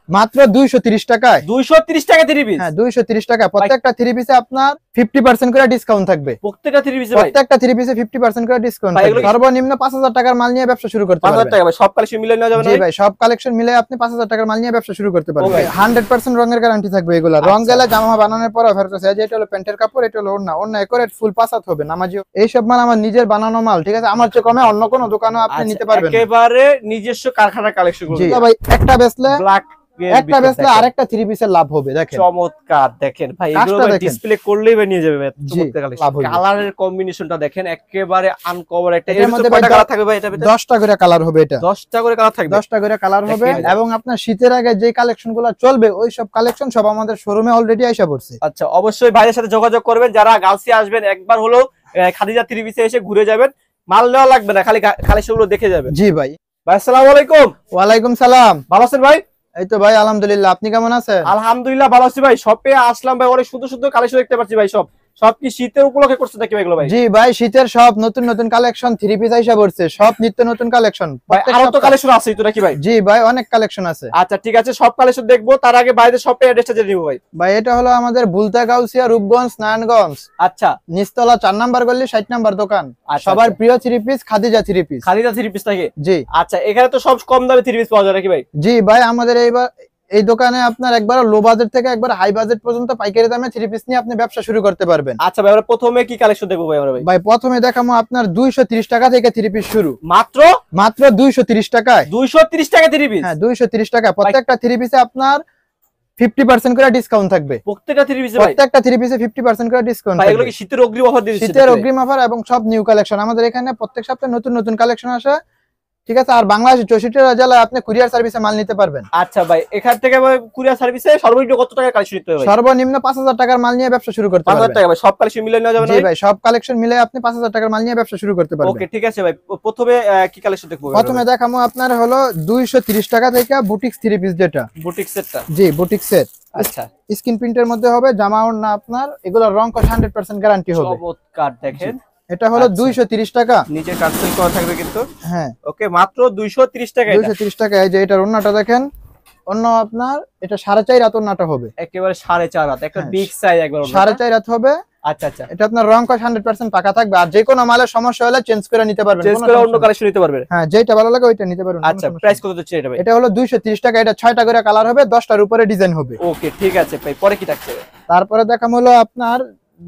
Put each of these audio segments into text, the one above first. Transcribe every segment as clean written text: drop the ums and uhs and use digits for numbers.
মাত্র 230 টাকায়। 230 টাকা থ্রি পিস? হ্যাঁ 230 টাকা। প্রত্যেকটা থ্রি পিসে আপনার 50% করে ডিসকাউন্ট থাকবে। প্রত্যেকটা থ্রি পিসে? প্রত্যেকটা থ্রি পিসে 50% করে ডিসকাউন্ট থাকবে। সর্বনিম্ন 5000 টাকার মাল নিয়ে ব্যবসা শুরু করতে পারবেন। 5000 টাকা ভাই সব কালেকশন মিলে নেওয়া যাবে না? জি ভাই সব কালেকশন মিলে আপনি 5000 টাকার মাল নিয়ে ব্যবসা শুরু করতে পারবেন। 100% রঙের গ্যারান্টি থাকবে এগুলা। রং গেলে জামা বানানোর পর ফেরত আসে। এটা হলো প্যান্টের কাপড়, এটা হলো ওড়না। ওড়না একুরেট ফুল পাসাত হবে নামাজি। এই সব মাল আমার নিজের বানানো মাল, ঠিক আছে? আমার চেয়ে কমে অন্য কোনো দোকানেও আপনি নিতে পারবেন। একেবারে নিজস্ব কারখানা কালেকশন গুলো। জি ভাই একটা বেচলে ব্ল্যাক একটা বেচলে আরেকটা থ্রি পিসের লাভ হবে। দেখেন চমৎকার, দেখেন ভাই এগুলো ডিসপ্লে করলেই নিয়ে যাবে। চমৎকার কালেকশন। কালারের কম্বিনেশনটা দেখেন একেবারে আনকভার একটা। এর মধ্যে কয়টা কালার থাকবে ভাই? এটা 10টা করে কালার হবে। এটা 10টা করে কালার থাকবে? 10টা করে কালার হবে। এবং আপনার শীতের আগে যে কালেকশনগুলো চলবে ওই সব কালেকশন সব আমাদের শোরুমে অলরেডি আইসা পড়ছে। আচ্ছা অবশ্যই ভাইয়ের সাথে যোগাযোগ করবেন। যারা গাউসি আসবেন একবার হলো খাদিজা থ্রি পিসে এসে ঘুরে যাবেন। মাল নেওয়া লাগবে না, খালি কালেকশনগুলো দেখে যাবেন। জি ভাই। ভাই আসসালামু আলাইকুম। ওয়ালাইকুম সালাম। ভালো আছেন ভাই? এই তো ভাই আলহামদুলিল্লাহ, আপনি কেমন আছেন? আলহামদুলিল্লাহ ভালো আছি ভাই। শপে আসলাম ভাই, অনেক সুন্দর সুন্দর কালেকশন দেখতে পাচ্ছি ভাই। সব কি শীতের উপলক্ষে করছে নাকি এগুলো ভাই? জি ভাই শীতের সব নতুন নতুন কালেকশন থ্রি পিস আইসা পড়ছে। সব নিত্য নতুন কালেকশন। আরো তো কালেকশন আছে তো নাকি ভাই? জি ভাই অনেক কালেকশন আছে। আচ্ছা ঠিক আছে, সব কালেকশন দেখবো। তার আগে বাইরে শপে অ্যাড্রেসটা জেনে নিব ভাই। ভাই এটা হলো আমাদের বুলতা গাউসিয়া রূপগঞ্জ নারায়ণগঞ্জ। আচ্ছা নিচতলা 4 নাম্বার গলি 60 নাম্বার দোকান। সবার প্রিয় three piece Khadija three piece. Khadija three piece থাকে? জি। আচ্ছা এখানে তো সব কম দামে থ্রি পিস পাওয়া যায় নাকি ভাই? জি ভাই আমাদের এই দোকানে আপনার একবার লো বাজেট থেকে একবার হাই বাজেট পর্যন্ত পাইকারি দামে থ্রি পিস নিয়ে আপনি ব্যবসা শুরু করতে পারবেন। আচ্ছা ভাই আমরা প্রথমে কি কালেকশন দেখবো ভাই? আমরা ভাই প্রথমে দেখাবো আপনার 230 টাকা থেকে থ্রি পিস শুরু। মাত্র 230 টাকায়। 230 টাকা থ্রি পিস? হ্যাঁ 230 টাকা। প্রত্যেকটা থ্রি পিসে আপনার 50% করে ডিসকাউন্ট থাকবে। প্রত্যেকটা থ্রি পিসে? প্রত্যেকটা থ্রি পিসে 50% করে ডিসকাউন্ট থাকবে। এগুলো কি শীতের অগ্রিম অফার দিচ্ছে? শীতের অগ্রিম অফার এবং সব নিউ কালেকশন। আমাদের এখানে প্রত্যেক সপ্তাহে নতুন নতুন কালেকশন আসে, ঠিক আছে? আর বাংলাদেশের 64 জেলায় আপনি কুরিয়ার সার্ভিসে মাল নিতে পারবেন। আচ্ছা ভাই এখান থেকে কুরিয়ার সার্ভিসে সর্বনিম্ন কত টাকা কালেকশন নিতে হবে? সর্বনিম্ন 5000 টাকার মাল নিয়ে ব্যবসা শুরু করতে পারবেন। 5000 টাকা ভাই সব কালেকশন মিলে নেওয়া যাবে না? জি ভাই সব কালেকশন মিলে আপনি 5000 টাকার মাল নিয়ে ব্যবসা শুরু করতে পারবেন। ওকে ঠিক আছে ভাই, প্রথমে কি কালেকশন দেখবো? প্রথমে দেখাবো আপনার হলো 230 টাকা থেকে বুটিক্স থ্রি পিস, যেটা বুটিক সেটটা। জি বুটিক সেট। আচ্ছা স্ক্রিন প্রিন্টের মধ্যে হবে, জামা ওড়না আপনার এগুলোর রং কস 100% গ্যারান্টি হবে। চমৎকার দেখেন। এটা হলো 230 টাকা। নিচে কাটসেল করা থাকবে কিন্তু। হ্যাঁ ওকে মাত্র 230 টাকা। 230 টাকা। এই যে এটার ওড়নাটা দেখেন, অন্য আপনার এটা 4.5 রাত ওড়নাটা হবে। একেবারে 4.5 রাত, একটা বিগ সাইজ একবার। 4.5 রাত হবে। আচ্ছা আচ্ছা। এটা আপনার রং কস 100% পাকা থাকবে। আর যে কোনো মালের সমস্যা হলে চেঞ্জ করে নিতে পারবেন, চেঞ্জ করে অন্য কালেকশন নিতে পারবেন। হ্যাঁ যেটা ভালো লাগে ওইটা নিতে পারবেন। আচ্ছা প্রাইস কত দিচ্ছেন এটা ভাই? এটা হলো 230 টাকা। এটা 6টা করে কালার হবে, 10টার উপরে ডিজাইন হবে। ওকে ঠিক আছে ভাই, পরে কি থাকছে? তারপরে দেখাম হলো আপনার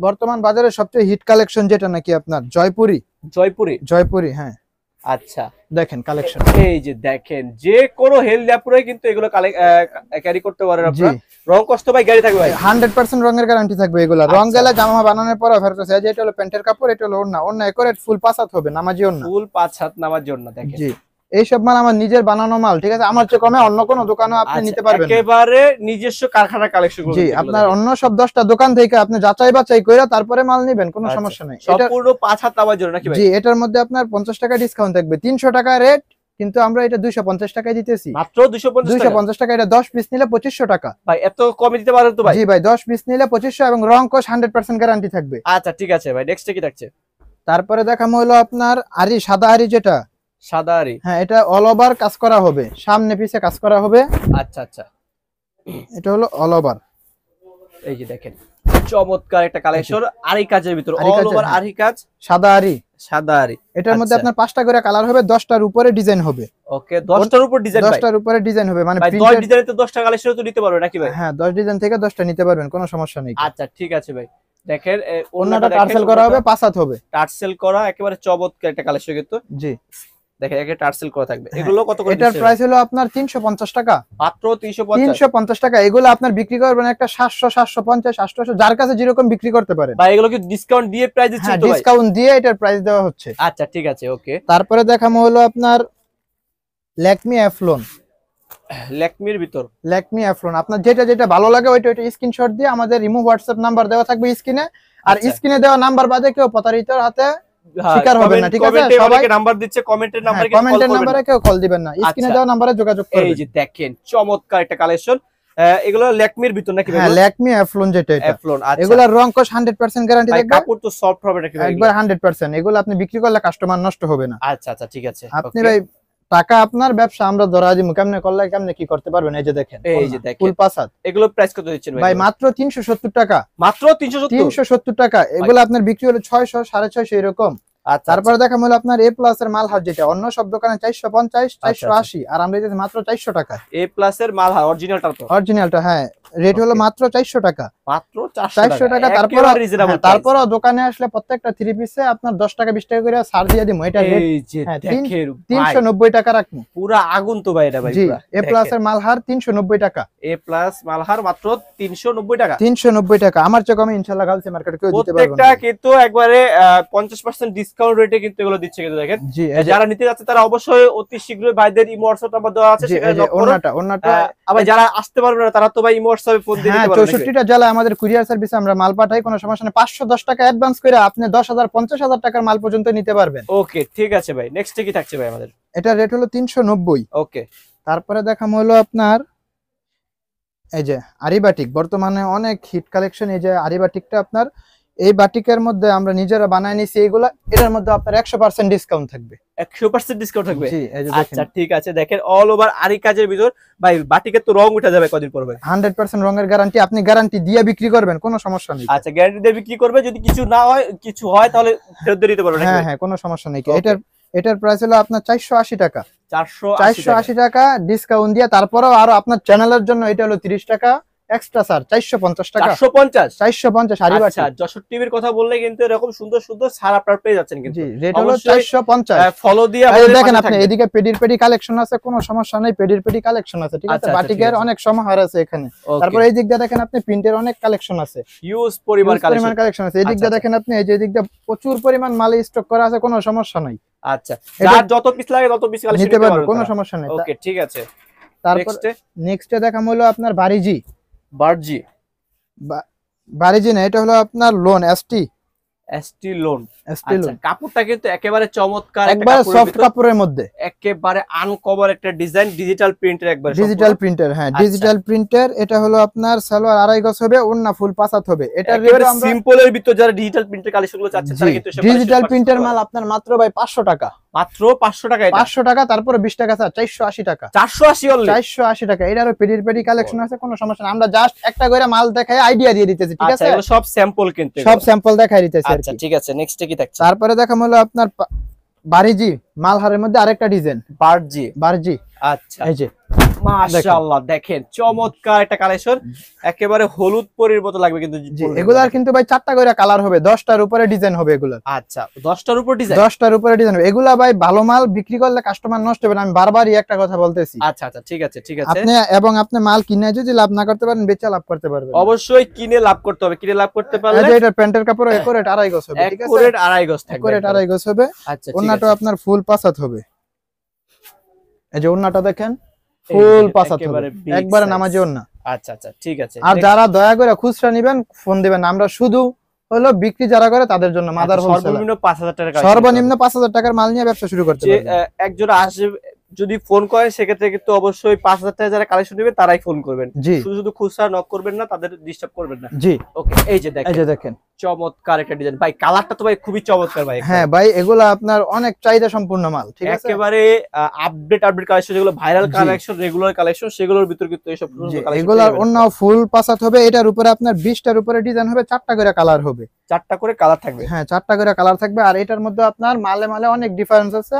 বর্তমান বাজারে সবচেয়ে হিট কালেকশন, যেটা নাকি আপনার জয়পুরি। জয়পুরি হ্যাঁ। আচ্ছা দেখেন কালেকশন। এই যে দেখেন, যে কোনো হেলদি আপুরাই কিন্তু এগুলো ক্যারি করতে পারেন আপনারা। রং কষ্ট ভাই গাড়ি থাকবে ভাই? 100% রঙের গ্যারান্টি থাকবে এগুলা। রং গেলে জামা বানানোর পর ফেরত আসে। এটা হলো প্যান্টের কাপড়, এটা হলো ওড়না। ওড়না একুরেট ফুল পাসাত হবে নামাজি ওড়না। ফুল 5 হাত নামার জন্য। দেখেন জি এই সব মাল আমার নিজের বানানো মাল, ঠিক আছে? আমার চেয়ে কমে অন্য কোনো দোকানেও আপনি নিতে পারবেন। একেবারে নিজস্ব কারখানা কালেকশন গুলো। জি আপনার অন্য সব 10টা দোকান থেকে আপনি যাচাই বাছাই করে তারপরে মাল নেবেন, কোনো সমস্যা নাই। সম্পূর্ণ 5 হাত নামার জন্য নাকি ভাই? জি এটার মধ্যে আপনার 50 টাকা ডিসকাউন্ট থাকবে। 300 টাকা রেট, কিন্তু আমরা এটা 250 টাকায় দিতেছি। মাত্র 250 টাকা। এটা 10 পিস নিলে 2500 টাকা। ভাই এত কমে দিতে পারেন তো ভাই? জি ভাই 10 পিস নিলে 2500 এবং রং কোশ 100% গ্যারান্টি থাকবে। আচ্ছা ঠিক আছে ভাই, নেক্সট কি থাকছে? তারপরে দেখামো হলো আপনার আরি, সাদা আরি, যেটা সাদা আরি। হ্যাঁ এটা অল ওভার কাজ করা হবে, সামনে পিছে কাজ করা হবে। আচ্ছা আচ্ছা। এটা হলো অল ওভার। এই যে দেখেন চমৎকার একটা কালেকশন। আরি কাজের ভিতর অল ওভার আরি কাজ, সাদা আরি। সাদা আরি। এটার মধ্যে আপনার 5টা করে কালার হবে, 10টার উপরে ডিজাইন হবে। ওকে 10টার উপর ডিজাইন ভাই? 10টার উপরে ডিজাইন হবে, মানে 10 ডিজাইনে তো 10টা কালেকশন তো নিতে পারবে নাকি ভাই? হ্যাঁ 10 ডিজাইন থেকে 10টা নিতে পারবেন, কোনো সমস্যা নেই। আচ্ছা ঠিক আছে ভাই। দেখেন ওন্নাটা টার্সেল করা হবে, পাসাত হবে। টার্সেল করা একেবারে চমৎকার একটা কালেকশন কিন্তু। জি দেখেন একে টার্সেল করা থাকবে। এগুলো কত করে? এটার প্রাইস হলো আপনার 350 টাকা। মাত্র 350 টাকা। এগুলো আপনার বিক্রি করবেন একটা 700, 750, 800, যার কাছে যেরকম বিক্রি করতে পারে। ভাই এগুলো কি ডিসকাউন্ট দিয়ে প্রাইস দিচ্ছেন তো ভাই? ডিসকাউন্ট দিয়ে এটার প্রাইস দেওয়া হচ্ছে। আচ্ছা ঠিক আছে ওকে। তারপরে দেখামো হলো আপনার ল্যাকমি অ্যাফলন। ল্যাকমির ভিতর ল্যাকমি অ্যাফলন, আপনার যেটা যেটা ভালো লাগে ওইটা স্ক্রিনশট দিয়ে আমাদের রিমুভ হোয়াটসঅ্যাপ নাম্বার দেওয়া থাকবে স্ক্রিনে। আর স্ক্রিনে দেওয়া নাম্বার বাদে কেউ প্রতারিতর হাতে শিকার হবে না, ঠিক আছে? সবাই নাম্বার দিচ্ছে, কমেন্টের নাম্বারে কেউ কল দিবেন না, স্ক্রিনে দেওয়া নম্বরে যোগাযোগ করবেন। এই যে দেখেন চমৎকার একটা কালেকশন। এগুলো ল্যাকমির ভিতর নাকি ভাই? হ্যাঁ ল্যাকমি অ্যাফলন, যেটা এটা অ্যাফলন। আচ্ছা এগুলোর রং কোশ 100% গ্যারান্টি থাকবে। কাপড় তো সফট হবে নাকি ভাই? একবার 100%। এগুলো আপনি বিক্রি করলে কাস্টমার নষ্ট হবে না। আচ্ছা আচ্ছা ঠিক আছে। আপনি ভাই টাকা আপনার ব্যবসা আমরা ধরা দিমু, কেমনে করলে কেমনে কি করতে পারবেন। এই যে দেখেন ফুল পাসাত, এগুলো প্রাইস কত দিচ্ছেন ভাই? মাত্র 370 টাকা। মাত্র 370 টাকা। এগুলো আপনার বিক্রি হলো 600 650 এরকম। তারপরে দেখা হলো আপনার এ প্লাস এর মালহার, যেটা অন্য সব দোকানে 450 480, আর আমরা দিতেছি মাত্র 400 টাকা। এ প্লাস এর মালহার অরিজিনালটা, হ্যাঁ, রেট হলো মাত্র 400 টাকা। মাত্র 400 টাকা। তারপর দোকানে আসলে প্রত্যেকটা 3 পিসে আপনার 10 টাকা 20 টাকা করে ছাড় দিয়ে দিমু। এটা রেট 390 টাকা রাখমু। পুরা আগুন তো ভাই এটা ভাই। জি, এ প্লাস এর মালহার 390 টাকা। এ প্লাস মালহার মাত্র 390 টাকা। 390 টাকা। আমার চেয়ে কমে ইনশাআল্লাহ গালসি মার্কেটে কেউ দিতে পারবে না। প্রত্যেকটা কিন্তু একবারে 50% ডিসকাউন্ট রেটে কিন্তু এগুলো দিচ্ছে কিন্তু দেখেন। যারা নিতে যাচ্ছে তারা অবশ্যই অতি শীঘ্রই ভাইদের ইমো WhatsApp নাম্বার দেওয়া আছে, সেখানে নক করুন। ওন্নাটা আবার যারা আসতে পারবে না তারা তো ভাই ইমো WhatsApp ফোন দিয়ে দিতে পারবে। 64টা জেলায় আমাদের কুরিয়ার সার্ভিসে আমরা মাল পাঠাই, কোনো সমস্যা নেই। 510 টাকা অ্যাডভান্স করে আপনি 10,000 50,000 টাকার মাল পর্যন্ত নিতে পারবেন। ওকে, ঠিক আছে ভাই। নেক্সট কি থাকছে ভাই আমাদের? এটা রেট হলো 390। ওকে, তারপরে দেখাম হলো আপনার এই যে আরিবাটিক, বর্তমানে অনেক হিট কালেকশন। এই যে আরিবাটিকটা আপনার, এই বাটিকের মধ্যে আমরা নিজেরা বানায় নিছি এগুলা। এটার মধ্যে আপনার 100% ডিসকাউন্ট থাকবে। 100% ডিসকাউন্ট থাকবে? জি, আচ্ছা ঠিক আছে। দেখেন অল ওভার আরি কাজের ভিতর ভাই, বাটিকের তো রং উঠে যাবে কদিন পর ভাই? 100% রঙের গ্যারান্টি। আপনি গ্যারান্টি দিয়ে বিক্রি করবেন, কোনো সমস্যা নেই। আচ্ছা, গ্যারান্টি দিয়ে বিক্রি করবে, যদি কিছু না হয় কিছু হয় তাহলে ফেরত দিয়ে দিতে পারবেন? হ্যাঁ, কোনো সমস্যা নেই। এটার প্রাইস হলো আপনার 480 টাকা। 480 টাকা ডিসকাউন্ট দিয়ে। তারপরেও আরো আপনার চ্যানেলের জন্য এটা হলো 30 টাকা এক্সট্রা স্যার, 450 টাকা। 450 আরিবাটিক। আচ্ছা, যশোর টিভির কথা বললে কিন্তু এরকম সুন্দর সুন্দর ছাড় আপনারা পেয়ে যাচ্ছেন কিন্তু। জি, রেট হলো 450। ফলো দিয়ে দেখেন আপনি এদিকে পেডি কালেকশন আছে, কোনো সমস্যা নেই। পেডি কালেকশন আছে, ঠিক আছে। বাটিকের অনেক সমাহার আছে এখানে। তারপর এই দিক দিয়ে দেখেন আপনি প্রিন্টের অনেক কালেকশন আছে, হিউজ পরিমাণ কালেকশন আছে। এই দিক দিয়ে দেখেন আপনি, এই যে দিক দিয়ে প্রচুর পরিমাণ মাল স্টক করা আছে, কোনো সমস্যা নাই। আচ্ছা, যার যত পিস লাগে তত পিস কালেকশন নিতে পারবেন, কোনো সমস্যা নেই। ওকে, ঠিক আছে। তারপর নেক্সটে দেখাম হলো আপনার বারিজি। বারিজি না, এটা হলো আপনার লোন এসটি লোন। কাপড়টা কিন্তু একেবারে চমৎকার, একবারে সফট কাপড়ের মধ্যে, একেবারে আনকভার একটা ডিজাইন, ডিজিটাল প্রিন্টের, একবারে ডিজিটাল প্রিন্টার। হ্যাঁ, ডিজিটাল প্রিন্টার। এটা হলো আপনার সালোয়ার 2.5 গজ হবে, ওন্না ফুল পাসাত হবে। এটা একেবারে সিম্পলের ভিতর যারা ডিজিটাল প্রিন্টের কালেকশনগুলো চাচ্ছে তারা কিন্তু ডিজিটাল প্রিন্টার মাল আপনার মাত্র ভাই 500 টাকা। মাত্র 500 টাকা? 500 টাকা। তারপর 20 টাকা স্যার, 480 টাকা। 480 টাকা। এটারও পেডি কালেকশন আছে, কোনো সমস্যা না। আমরা জাস্ট একটা করে মাল দেখাই আইডিয়া দিয়ে দিতেছি, ঠিক আছে। এগুলো সব স্যাম্পল কিন্তু, সব স্যাম্পল দেখাই দিতেছি। আচ্ছা ঠিক আছে। নেক্সট কি থাকছে? তারপরে দেখাম হলো আপনার বারিজি মালহারের মধ্যে আরেকটা ডিজাইন, বারজি। আচ্ছা, এই যে মাশাআল্লাহ, দেখেন চমৎকার একটা কালেকশন, একেবারে হলুদ পরীর মতো লাগবে কিন্তু। এগুলার কিন্তু ভাই 4টা করে কালার হবে, 10টার উপরে ডিজাইন হবে এগুলা। আচ্ছা, 10টার উপর ডিজাইন? 10টার উপরে ডিজাইন হবে এগুলা ভাই। ভালো মাল বিক্রি করলে কাস্টমার নষ্ট হবে না, আমি বারবারই একটা কথা বলতেছি। আচ্ছা, ঠিক আছে। আপনি মাল কিনে যদি লাভ না করতে পারেন, বেচে লাভ করতে পারবেন। অবশ্যই কিনে লাভ করতে হবে। কিনে লাভ করতে পারলে এটা প্যান্টের কাপড় একুরেট 2.5 গজ হবে, ঠিক আছে। একুরেট 2.5 গজ থাকবে, একুরেট 2.5 গজ হবে। আচ্ছা, ওন্নাটা আপনার ফুল পাসাত হবে। এই যে ওন্নাটা দেখেন, ফুল পাসাত হবে, একবারে নামাজি ওন্না। আচ্ছা, ঠিক আছে। আর যারা দয়া করে খুচরা নেবেন ফোন দিবেন, আমরা শুধু হলো বিক্রি যারা করে তাদের জন্য মাদার হোলসেল। সর্বনিম্ন 5000 টাকা, সর্বনিম্ন 5000 টাকার মাল নিয়ে ব্যবসা শুরু করতে পারবেন। একজন আসে যদি ফোন করেন, সেক্ষেত্রে কিন্তু অবশ্যই 5000 টাকা যারা কালেকশন নেবে তারাই ফোন করবেন। শুধু খুচরা নক করবেন না, তাদের ডিস্টার্ব করবেন না। জি, ওকে। এই যে দেখেন চমৎকার একটা ডিজাইন ভাই, কালারটা তো ভাই খুবই চমৎকার ভাই। হ্যাঁ ভাই, এগুলো আপনার অনেক চাহিদা সম্পূর্ণ মাল, ঠিক আছে। একেবারে আপডেট কালেকশন, যেগুলো ভাইরাল কালেকশন, রেগুলার কালেকশন, সেগুলোর ভিতর কিন্তু এইসব কালেকশন। এগুলোর অন্য ফুল পাসাত হবে। এটার উপরে আপনার 20টার উপরে ডিজাইন হবে, 4টা করে কালার হবে। 4টা করে কালার থাকবে? হ্যাঁ, 4টা করে কালার থাকবে। আর এটার মধ্যে আপনার মালে অনেক ডিফারেন্স আছে,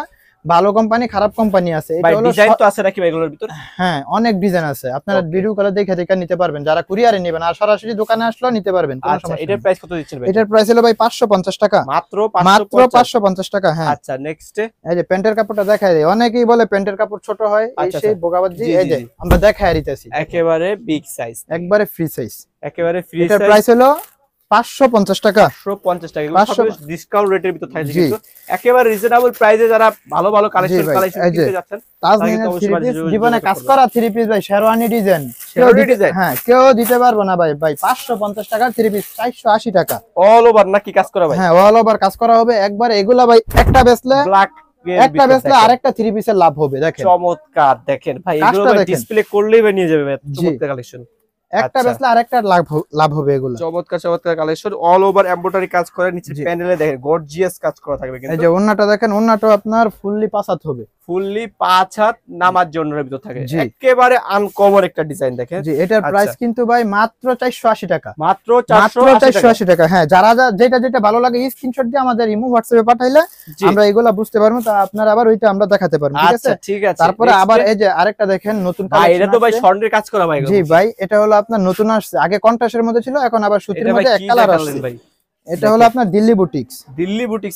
ভালো কোম্পানি খারাপ কোম্পানি আছে। এটা হলো ডিজাইন তো আছে নাকি ভাই এগুলোর ভিতর? হ্যাঁ, অনেক ডিজাইন আছে, আপনারা ভিডিও কলে দেখে নিতে পারবেন, যারা কুরিয়ারে নেবেন। আর সরাসরি দোকানে আসলেও নিতে পারবেন, কোনো সমস্যা নেই। এটার প্রাইস কত দিচ্ছেন ভাই? এটার প্রাইস হলো ভাই 550 টাকা। মাত্র 550 টাকা। হ্যাঁ। আচ্ছা, নেক্সট এই যে প্যান্টের কাপড়টা দেখাই দেই। অনেকেই বলে প্যান্টের কাপড় ছোট হয়, এই সেই বোগাবাজি। এই যে আমরা দেখাই দিতেছি, একেবারে বিগ সাইজ, একবারে ফ্রি সাইজ, একেবারে ফ্রি সাইজ। এটার প্রাইস হলো 550 টাকা। 550 টাকা। এগুলো ডিসকাউন্ট রেটের ভিতর থাকে কিন্তু একেবারে রিজনেবল প্রাইসে যারা ভালো কালেকশন কিনতে যাচ্ছেন, তাজমিনের থ্রি পিস জীবনে কাজ করা থ্রি পিস ভাই, শেরওয়ানি ডিজাইন। হ্যাঁ, কেউ দিতে পারবো না ভাই। 550 টাকার থ্রি পিস 480 টাকা। অল ওভার নাকি কাজ করা ভাই? হ্যাঁ, অল ওভার কাজ করা হবে একবারে। এগুলা ভাই একটা বেচলে আরেকটা থ্রি পিসের লাভ হবে। দেখেন চমৎকার, দেখেন ভাই এগুলো ডিসপ্লে করলেই নিয়ে যাবে চমৎকার কালেকশন। একটা বেচলে আরেকটা লাভ হবে। এগুলো চমৎকার কালেকশন, অল ওভার এমব্রয়ডারি কাজ করে, নিচে প্যানেলে দেখেন গর্জিয়াস কাজ করা থাকবে। কিন্তু এই যে ওন্নাটা দেখেন, ওন্নাটা আপনার ফুললি পাসাত হবে, ফুললি 5 হাত নামার জন্য ভিতর থাকে, একেবারে আনকমন একটা ডিজাইন দেখেন। জি, এটার প্রাইস কিন্তু ভাই মাত্র 480 টাকা, মাত্র 480 টাকা। হ্যাঁ, যারা যেটা ভালো লাগে স্ক্রিনশট দিয়ে আমাদের ইমো হোয়াটসঅ্যাপে পাঠাইলে আমরা এগুলা বুঝতে পারবো, তো আপনারা আবার ওইটা আমরা দেখাতে পারবো। ঠিক আছে, ঠিক আছে। তারপরে আবার এই যে আরেকটা দেখেন নতুন ভাই, এটা তো ভাই স্বর্ণের কাজ করা ভাই। জি ভাই, এটা হলো আপনার নতুন আসছে, আগে কন্ট্রাস্টের মধ্যে ছিল, এখন আবার সুতির মধ্যে এক কালার আসছে ভাই। এটা হলো আপনার দিল্লি বুটিক্স,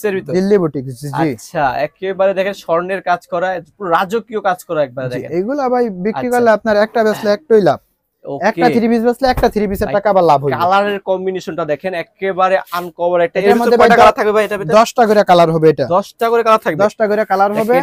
এর ভিতর দিল্লি বুটিক্স। জি আচ্ছা, একেবারে দেখেন স্বর্ণের কাজ করা, পুরো রাজকীয় কাজ করা একবারে দেখেন। এগুলা ভাই বিক্রি করলে আপনার একটা বেচলে একটাই লাভ, একটা 3 পিস বেচলে একটা 3 পিসের টাকা আবার লাভ হবে। কালারের কম্বিনেশনটা দেখেন, একেবারে আনকভার একটা। এর মধ্যে কয়টা কালার থাকবে ভাই? এটা 10টা করে কালার হবে, এটা 10টা করে কালার থাকবে, 10টা করে কালার হবে।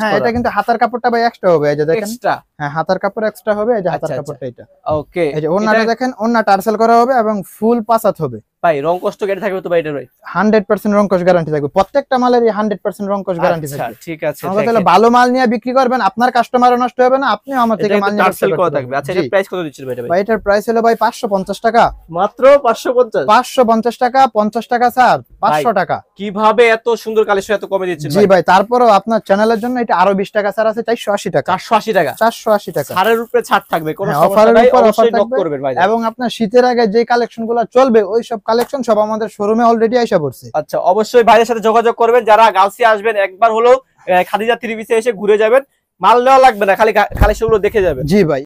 হ্যাঁ, এটা কিন্তু হাতার কাপড়টা ভাই এক্সট্রা হবে, এই যে দেখেন এক্সট্রা। হ্যাঁ, হাতার কাপড় এক্সট্রা হবে, এই যে হাতার কাপড়টা এটা। ওকে, এই যে ওন্নাটা দেখেন, ওন্না টার্সেল করা হবে এবং ফুল পাঁচাত হবে ভাই। রং কষ্ট গ্যারান্টি থাকবে তো ভাই? এটা ভাই 100% রং কস গ্যারান্টি থাকবে, প্রত্যেকটা মালেরই 100% রং কস গ্যারান্টি থাকবে। আচ্ছা, ঠিক আছে। আমাদের তাহলে ভালো মাল নিয়ে বিক্রি করবেন, আপনার কাস্টমারও নষ্ট হবে না, আপনিও আমার থেকে মাল নিয়ে টার্সেল করা থাকবে। আচ্ছা, এর প্রাইস কত দিচ্ছেন ভাই? ভাই এটার প্রাইস হলো ভাই 550 টাকা, মাত্র 550 টাকা। 50 টাকা স্যার, 500 টাকা। কিভাবে এত সুন্দর কালেকশন এত কমে দিচ্ছেন জি ভাই, তারপরেও আপনার চ্যানেলের জন্য এটা আরো 20 টাকা স্যার আছে, 480 টাকা। 480 টাকা, 480 টাকা ছাড়ের উপরে ছাড় থাকবে, কোনো সমস্যা নাই, অবশ্যই নক করবেন ভাই। এবং আপনার শীতের আগে যে কালেকশনগুলো চলবে ওই সব কালেকশন সব আমাদের শোরুমে অলরেডি আইসা পড়ছে। আচ্ছা, অবশ্যই ভাইয়ের সাথে যোগাযোগ করবেন, যারা গাউসিয়া আসবেন একবার হলো খাদিজা থ্রি পিসে এসে ঘুরে যাবেন, মাল নেওয়া লাগবে না, খালি কালেকশনগুলো দেখে যাবেন। জি ভাই।